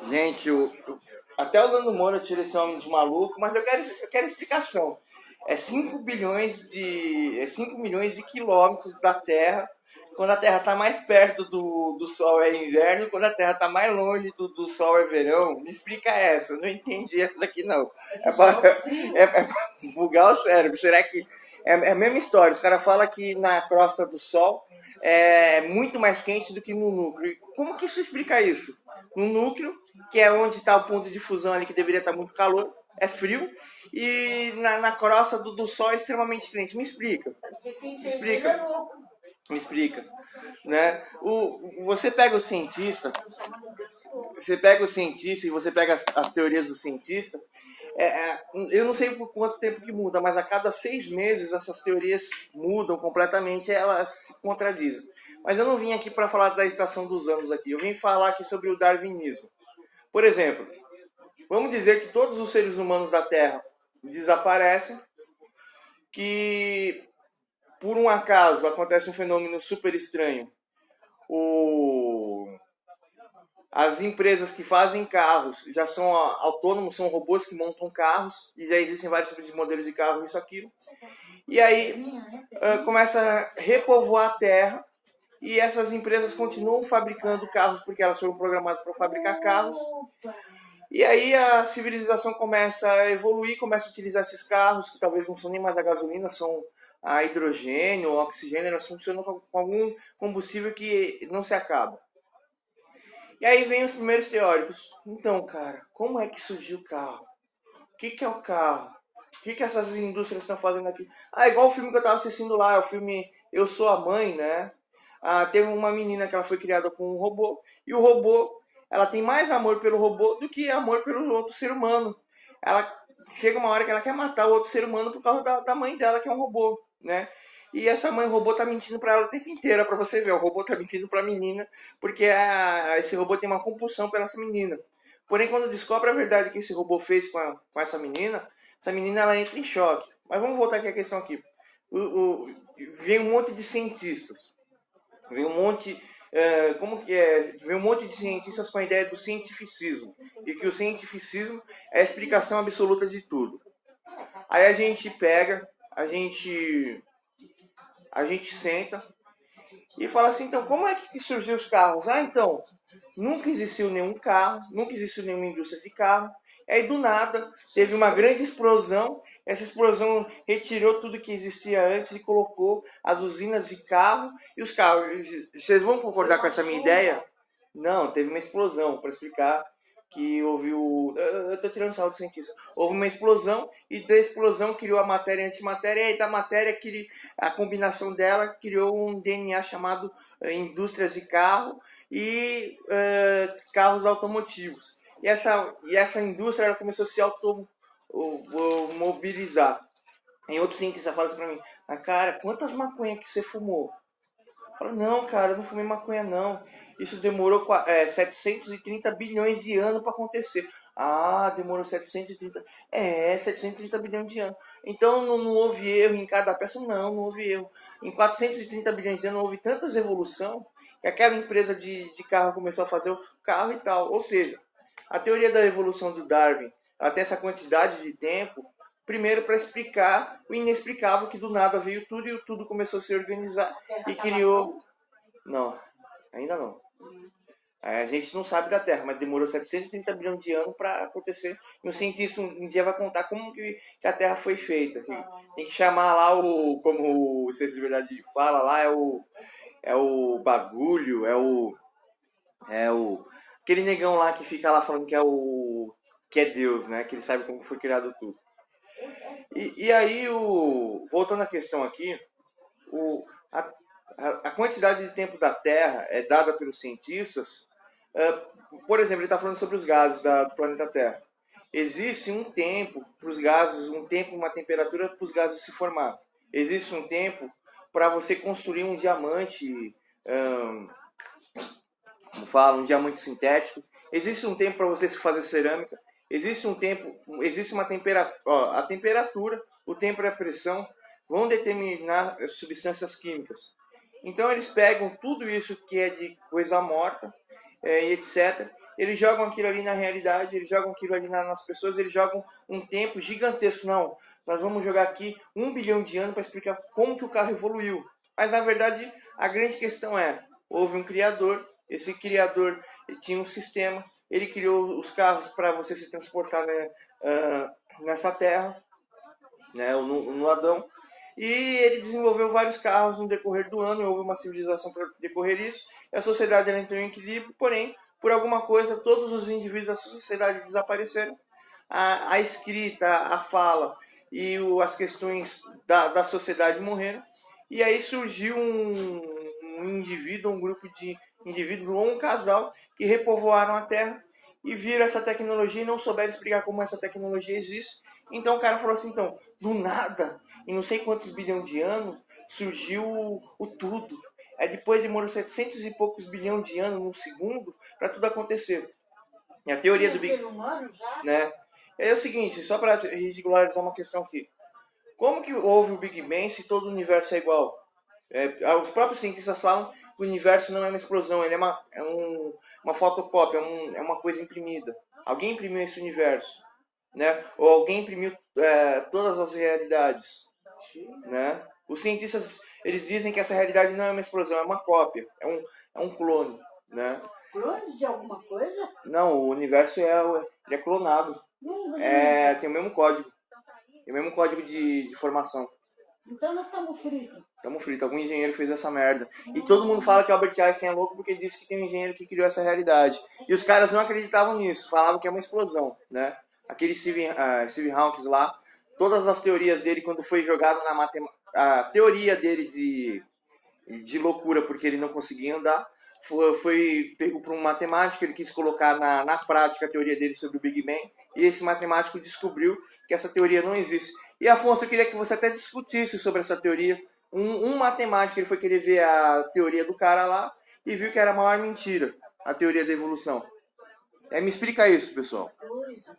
Gente, até o Lando Moura tira esse homem de maluco, mas eu quero explicação. É 5 milhões de quilômetros da Terra. Quando a Terra está mais perto do Sol é inverno, quando a Terra está mais longe do Sol é verão. Me explica essa, eu não entendi essa daqui não. É pra bugar o cérebro. Será que é a mesma história? Os caras falam que na crosta do Sol é muito mais quente do que no núcleo. Como que se explica isso? No núcleo, que é onde está o ponto de fusão ali, que deveria estar muito calor, é frio, e na crosta do Sol é extremamente quente. Me explica. Me explica. Me explica. Né? Você pega o cientista e você pega as teorias do cientista, eu não sei por quanto tempo que muda, mas a cada 6 meses essas teorias mudam completamente, elas se contradizem. Mas eu não vim aqui para falar da estação dos anos aqui, eu vim falar aqui sobre o darwinismo. Por exemplo, vamos dizer que todos os seres humanos da Terra desaparecem, que por um acaso acontece um fenômeno super estranho. O... As empresas que fazem carros já são autônomos, são robôs que montam carros, e já existem vários tipos de modelos de carro, isso, aquilo. E aí começa a repovoar a Terra, e essas empresas continuam fabricando carros porque elas foram programadas para fabricar carros. E aí a civilização começa a evoluir, começa a utilizar esses carros, que talvez não são nem mais a gasolina, são a hidrogênio, oxigênio, elas funcionam com algum combustível que não se acaba. E aí vem os primeiros teóricos. Então, cara, como é que surgiu o carro? O que é o carro? O que essas indústrias estão fazendo aqui? Ah, igual o filme que eu estava assistindo lá, é o filme Eu Sou a Mãe, né? Teve uma menina que ela foi criada com um robô, e o robô, ela tem mais amor pelo robô do que amor pelo outro ser humano. Ela chega uma hora que ela quer matar o outro ser humano por causa da mãe dela, que é um robô, né? E essa mãe robô tá mentindo pra ela o tempo inteiro, pra você ver. O robô tá mentindo pra menina, porque esse robô tem uma compulsão pela essa menina. Porém, quando descobre a verdade que esse robô fez com essa menina ela entra em choque. Mas vamos voltar aqui à questão aqui. Vem um monte de cientistas. Vem um monte. Como que é? Vem um monte de cientistas com a ideia do cientificismo. E que o cientificismo é a explicação absoluta de tudo. Aí a gente pega, a gente senta e fala assim, então, como é que surgiu os carros? Então, nunca existiu nenhum carro, nunca existiu nenhuma indústria de carro. E aí, do nada, teve uma grande explosão. Essa explosão retirou tudo que existia antes e colocou as usinas de carro e os carros. Vocês vão concordar com essa minha ideia? Não, teve uma explosão, para explicar que houve o. Eu estou tirando sarro do cientista. Houve uma explosão e da explosão criou a matéria e a antimatéria, e aí da matéria, a combinação dela criou um DNA chamado indústrias de carro e carros automotivos. E essa indústria ela começou a se automobilizar. Em outro cientista fala isso pra mim: cara, quantas maconhas que você fumou? Fala, não, cara, eu não fumei maconha, não. Isso demorou 730 bilhões de anos para acontecer. Demorou 730. 730 bilhões de anos. Então não houve erro em cada peça? Não houve erro. Em 430 bilhões de anos houve tantas evolução que aquela empresa de carro começou a fazer o carro e tal. Ou seja, a teoria da evolução do Darwin, até essa quantidade de tempo, primeiro para explicar o inexplicável, que do nada veio tudo e tudo começou a se organizar e criou. Não, ainda não. A gente não sabe da Terra, mas demorou 730 bilhões de anos para acontecer. E um cientista um dia vai contar como que a Terra foi feita. Tem que chamar lá como o Ciência de Verdade fala lá, é o bagulho, aquele negão lá que fica lá falando que é Deus, né? Que ele sabe como foi criado tudo. E aí, voltando à questão aqui, o, a, a quantidade de tempo da Terra é dada pelos cientistas. Por exemplo, ele está falando sobre os gases do planeta Terra. Existe um tempo para os gases, uma temperatura para os gases se formar. Existe um tempo para você construir um diamante, como fala, um diamante sintético. Existe um tempo para você fazer cerâmica. Existe uma temperatura, a temperatura, o tempo e a pressão vão determinar substâncias químicas. Então eles pegam tudo isso que é de coisa morta e etc. Eles jogam aquilo ali na realidade, eles jogam aquilo ali nas pessoas, eles jogam um tempo gigantesco. Não, nós vamos jogar aqui 1 bilhão de anos para explicar como que o carro evoluiu. Mas na verdade a grande questão é, houve um criador, esse criador ele tinha um sistema, ele criou os carros para você se transportar, né, nessa terra, né, no Adão. E ele desenvolveu vários carros no decorrer do ano, e houve uma civilização para decorrer isso. E a sociedade ela entrou em equilíbrio, porém, por alguma coisa, todos os indivíduos da sociedade desapareceram. A escrita, a fala e as questões da sociedade morreram. E aí surgiu um indivíduo, um grupo de indivíduos ou um casal que repovoaram a Terra e viram essa tecnologia e não souberam explicar como essa tecnologia existe. Então o cara falou assim, então, do nada, em não sei quantos bilhões de anos, surgiu o tudo. É depois demorou 700 e poucos bilhões de anos, num segundo, para tudo acontecer. E a teoria do Big Bang, né? É o seguinte, só para ridicularizar uma questão aqui. Como que houve o Big Bang se todo o universo é igual? Os próprios cientistas falam que o universo não é uma explosão, ele é uma fotocópia, é uma coisa imprimida. Alguém imprimiu esse universo, né? Ou alguém imprimiu todas as realidades, né? Os cientistas eles dizem que essa realidade não é uma explosão, é uma cópia, é um clone, né? Clones de alguma coisa? Não, o universo ele é clonado, tem o mesmo código, tem o mesmo código de formação. Então nós estamos fritos. Estamos fritos, algum engenheiro fez essa merda. E todo mundo fala que Albert Einstein é louco porque disse que tem um engenheiro que criou essa realidade. E os caras não acreditavam nisso, falavam que é uma explosão, né? Aquele Stephen Hawking lá, todas as teorias dele, quando foi jogado na matemática, a teoria dele de loucura porque ele não conseguia andar, foi pego por um matemático, ele quis colocar na prática a teoria dele sobre o Big Bang, e esse matemático descobriu que essa teoria não existe. E Afonso, eu queria que você até discutisse sobre essa teoria. Um matemático, ele foi querer ver a teoria do cara lá, e viu que era a maior mentira, a teoria da evolução. Me explica isso, pessoal. Coisa.